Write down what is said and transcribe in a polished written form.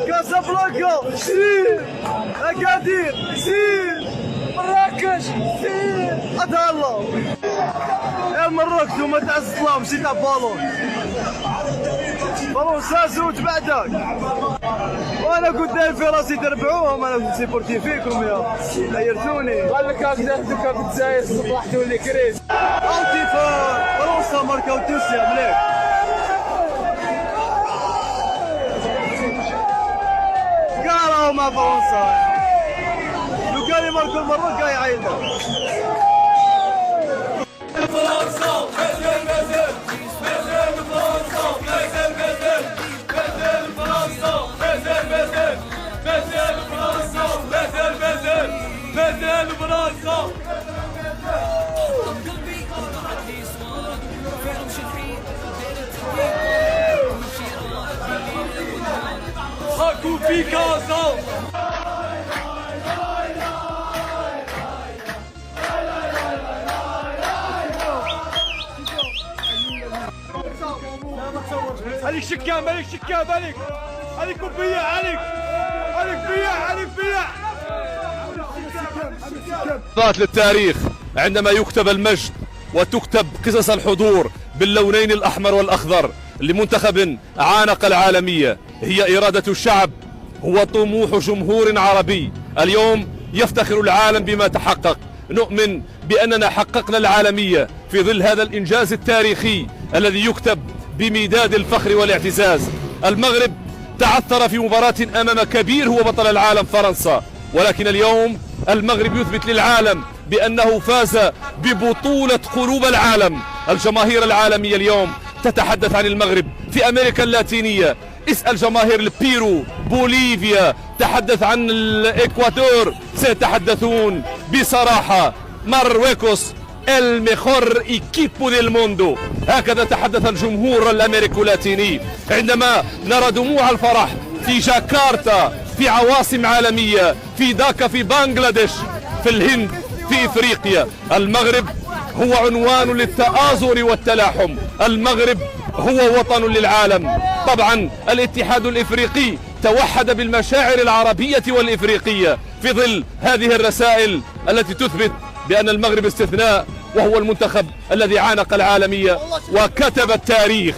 كازابلانكا سير، أكادير سير، مراكش سير، أدعى الله يا مراكش وما تعز الله مشيت على بالون سازوج بعدك، وانا كنت داير في راسي تربعوهم، انا كنت سيبورتي فيكم يا غيرتوني. قال لك هكذا دوكا في الجزائر صباح تولي كريس. عاودتي في فرنسا ماركاو توسيا مليح. قالوا مع فرنسا لو كان يماركوا المروك يعيطوا. فرنسا مازال مازال مازال فرنسا مازال مازال مازال فرنسا مازال مازال مازال فرنسا مازال مازال مازال فرنسا. هاكو بيكاسو. عليك شكام عليك شكام عليك عليك بيع عليك عليك بيع عليك بيع. ذات للتاريخ عندما يكتب المجد وتكتب قصص الحضور باللونين الأحمر والأخضر لمنتخب عانق العالمية. هي إرادة الشعب، هو طموح جمهور عربي. اليوم يفتخر العالم بما تحقق. نؤمن بأننا حققنا العالمية في ظل هذا الإنجاز التاريخي الذي يكتب بمداد الفخر والاعتزاز. المغرب تعثر في مباراة أمام كبير هو بطل العالم فرنسا، ولكن اليوم المغرب يثبت للعالم بأنه فاز ببطولة قلوب العالم. الجماهير العالمية اليوم تتحدث عن المغرب. في أمريكا اللاتينية اسأل جماهير البيرو، بوليفيا، تحدث عن الإكوادور، سيتحدثون بصراحة مارويكوس الميخور ايكيبو ديل موندو. هكذا تحدث الجمهور الامريكي اللاتيني عندما نرى دموع الفرح في جاكرتا، في عواصم عالمية، في داكا، في بنغلاديش، في الهند، في افريقيا. المغرب هو عنوان للتآزر والتلاحم. المغرب هو وطن للعالم. طبعا الاتحاد الافريقي توحد بالمشاعر العربية والافريقية في ظل هذه الرسائل التي تثبت بأن المغرب استثناء، وهو المنتخب الذي عانق العالمية وكتب التاريخ.